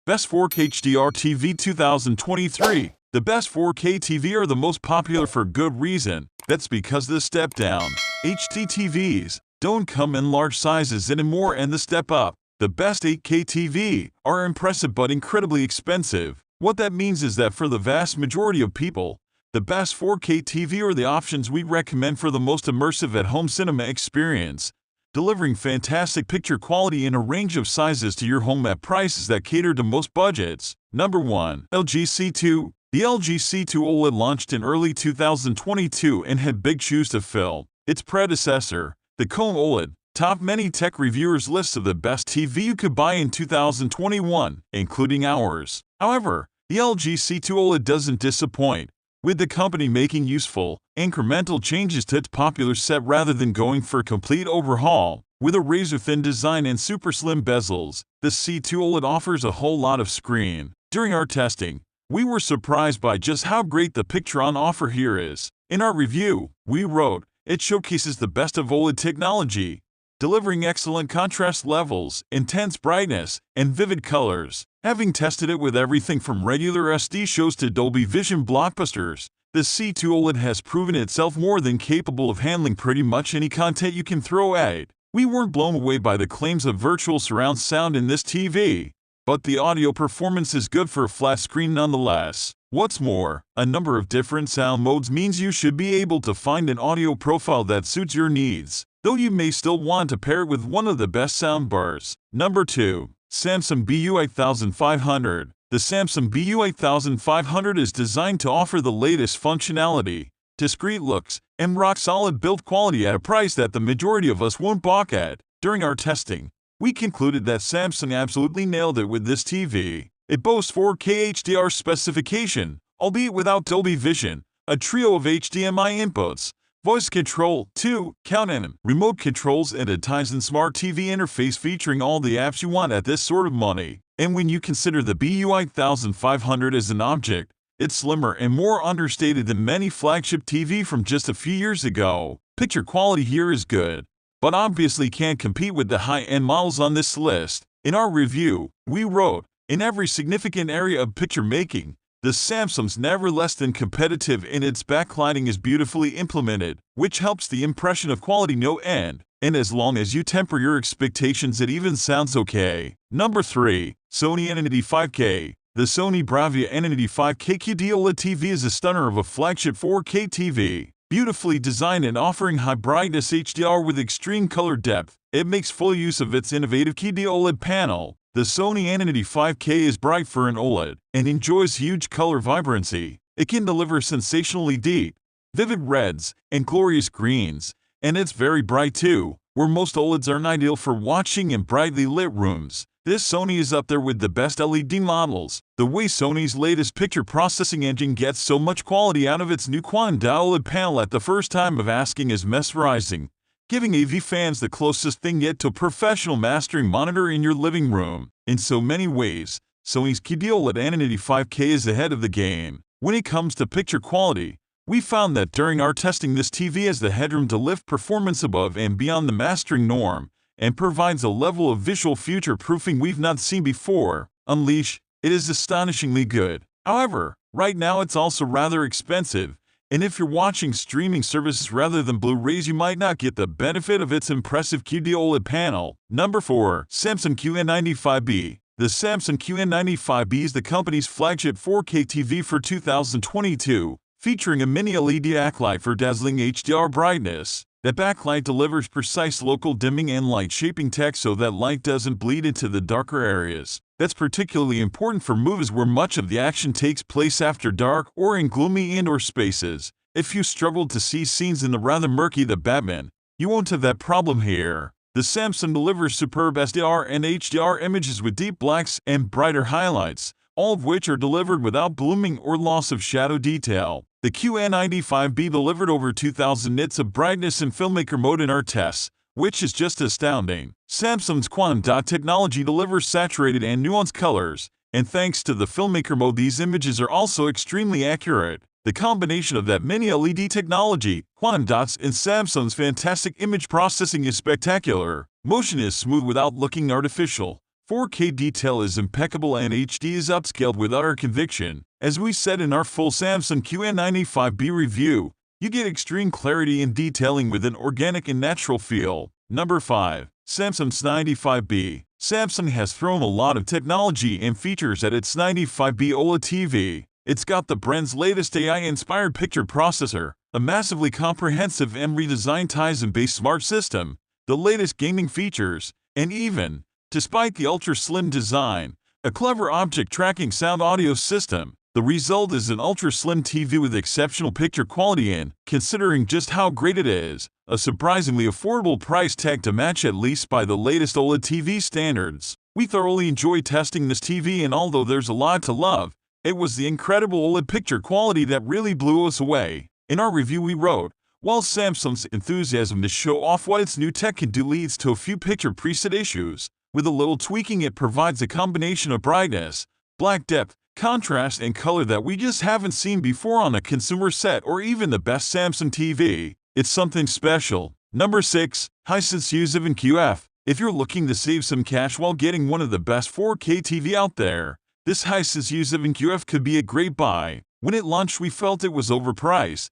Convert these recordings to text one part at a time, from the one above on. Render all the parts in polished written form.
Best 4K Hdr TV 2023. The best 4K TV are the most popular for good reason. That's because the step-down HD TVs don't come in large sizes anymore, and the step-up, the best 8K TV, are impressive but incredibly expensive. What that means is that for the vast majority of people, the best 4K TV are the options we recommend for the most immersive at-home cinema experience, delivering fantastic picture quality in a range of sizes to your home at prices that cater to most budgets. Number 1. LG C2. The LG C2 OLED launched in early 2022 and had big shoes to fill. Its predecessor, the Cone OLED, topped many tech reviewers' lists of the best TV you could buy in 2021, including ours. However, the LG C2 OLED doesn't disappoint, with the company making useful, incremental changes to its popular set rather than going for a complete overhaul. With a razor-thin design and super slim bezels, the C2 OLED offers a whole lot of screen. During our testing, we were surprised by just how great the picture on offer here is. In our review, we wrote, "It showcases the best of OLED technology, delivering excellent contrast levels, intense brightness, and vivid colors." Having tested it with everything from regular SD shows to Dolby Vision blockbusters, the C2 OLED has proven itself more than capable of handling pretty much any content you can throw at it. We weren't blown away by the claims of virtual surround sound in this TV, but the audio performance is good for a flat screen nonetheless. What's more, a number of different sound modes means you should be able to find an audio profile that suits your needs, though you may still want to pair it with one of the best soundbars. Number 2. Samsung BU8500. The Samsung BU8500 is designed to offer the latest functionality, discreet looks, and rock-solid build quality at a price that the majority of us won't balk at. During our testing, we concluded that Samsung absolutely nailed it with this TV. It boasts 4K HDR specification, albeit without Dolby Vision, a trio of HDMI inputs, voice control, 2 count remote controls, and a Tizen Smart TV interface featuring all the apps you want at this sort of money. And when you consider the BU8500 as an object, it's slimmer and more understated than many flagship TV from just a few years ago. Picture quality here is good, but obviously can't compete with the high-end models on this list. In our review, we wrote, "In every significant area of picture making, the Samsung's never less than competitive, and its backlighting is beautifully implemented, which helps the impression of quality no end. And as long as you temper your expectations, it even sounds okay." Number 3. Sony Entity 5K. The Sony Bravia Entity 5K QD OLED TV is a stunner of a flagship 4K TV. Beautifully designed and offering high brightness HDR with extreme color depth, it makes full use of its innovative QD OLED panel. The Sony Entity 5K is bright for an OLED and enjoys huge color vibrancy. It can deliver sensationally deep, vivid reds and glorious greens, and it's very bright too, where most OLEDs aren't ideal for watching in brightly lit rooms. This Sony is up there with the best LED models. The way Sony's latest picture processing engine gets so much quality out of its new Quantum Dot OLED panel at the first time of asking is mesmerizing, giving AV fans the closest thing yet to a professional mastering monitor in your living room. In so many ways, Sony's QD OLED Entity 5K is ahead of the game. When it comes to picture quality, we found that during our testing, this TV has the headroom to lift performance above and beyond the mastering norm, and provides a level of visual future-proofing we've not seen before. Unleash, it is astonishingly good. However, right now it's also rather expensive, and if you're watching streaming services rather than Blu-rays, you might not get the benefit of its impressive QD OLED panel. Number 4. Samsung QN95B. The Samsung QN95B is the company's flagship 4K TV for 2022, featuring a mini LED backlight for dazzling HDR brightness. The backlight delivers precise local dimming and light shaping tech so that light doesn't bleed into the darker areas. That's particularly important for movies where much of the action takes place after dark or in gloomy indoor spaces. If you struggled to see scenes in the rather murky The Batman, you won't have that problem here. The Samsung delivers superb SDR and HDR images with deep blacks and brighter highlights, all of which are delivered without blooming or loss of shadow detail. The QN95B delivered over 2,000 nits of brightness in filmmaker mode in our tests, which is just astounding. Samsung's Quantum Dot technology delivers saturated and nuanced colors, and thanks to the filmmaker mode, these images are also extremely accurate. The combination of that mini LED technology, quantum dots, and Samsung's fantastic image processing is spectacular. Motion is smooth without looking artificial, 4K detail is impeccable and HD is upscaled with utter conviction. As we said in our full Samsung QN95B review, you get extreme clarity and detailing with an organic and natural feel. Number 5. Samsung's 95B. Samsung has thrown a lot of technology and features at its 95B OLED TV. It's got the brand's latest AI-inspired picture processor, a massively comprehensive and redesigned Tizen-based smart system, the latest gaming features, and even, despite the ultra-slim design, a clever object tracking sound audio system. The result is an ultra-slim TV with exceptional picture quality and, considering just how great it is, a surprisingly affordable price tag to match at least by the latest OLED TV standards. We thoroughly enjoyed testing this TV, and although there's a lot to love, it was the incredible OLED picture quality that really blew us away. In our review we wrote, while Samsung's enthusiasm to show off what its new tech can do leads to a few picture preset issues, with a little tweaking it provides a combination of brightness, black depth, contrast, and color that we just haven't seen before on a consumer set or even the best Samsung TV. It's something special. Number 6. Hisense U7 QF. If you're looking to save some cash while getting one of the best 4K TV out there, this Hisense U7 QF could be a great buy. When it launched we felt it was overpriced,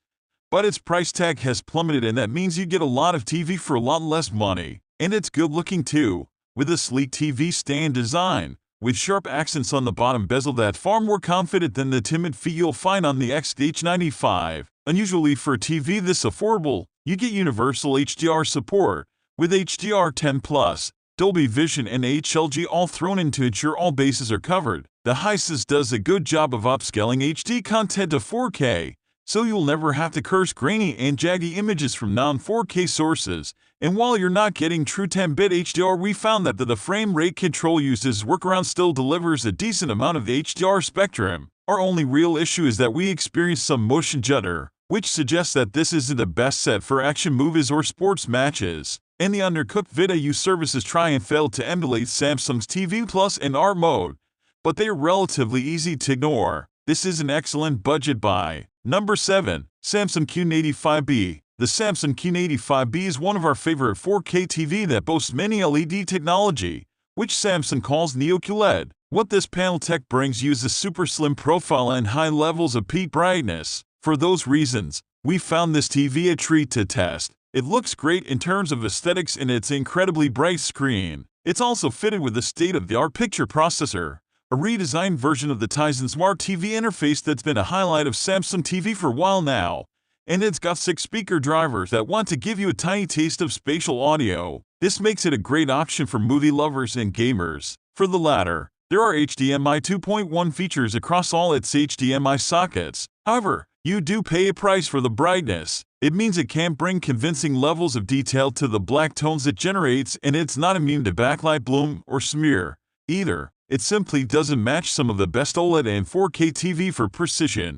but its price tag has plummeted, and that means you get a lot of TV for a lot less money. And it's good looking too, with a sleek TV stand design, with sharp accents on the bottom bezel that far more confident than the timid feel you'll find on the XH95. Unusually for a TV this affordable, you get universal HDR support, with HDR10+, Dolby Vision and HLG all thrown in to ensure all bases are covered. The Hisense does a good job of upscaling HD content to 4K, so you'll never have to curse grainy and jaggy images from non-4K sources. And while you're not getting true 10-bit HDR, we found that the frame rate control used as workaround still delivers a decent amount of the HDR spectrum. Our only real issue is that we experienced some motion stutter, which suggests that this isn't the best set for action movies or sports matches. And the undercooked video services try and fail to emulate Samsung's TV Plus and Art mode, but they are relatively easy to ignore. This is an excellent budget buy. Number 7. Samsung Q85B. The Samsung Q85B is one of our favorite 4K TV that boasts many LED technology, which Samsung calls Neo QLED. What this panel tech brings you is a super slim profile and high levels of peak brightness. For those reasons, we found this TV a treat to test. It looks great in terms of aesthetics and its incredibly bright screen. It's also fitted with a state-of-the-art picture processor, a redesigned version of the Tizen Smart TV interface that's been a highlight of Samsung TV for a while now, and it's got 6 speaker drivers that want to give you a tiny taste of spatial audio. This makes it a great option for movie lovers and gamers. For the latter, there are HDMI 2.1 features across all its HDMI sockets. However, you do pay a price for the brightness. It means it can't bring convincing levels of detail to the black tones it generates, and it's not immune to backlight bloom or smear either. It simply doesn't match some of the best OLED and 4K TV for precision.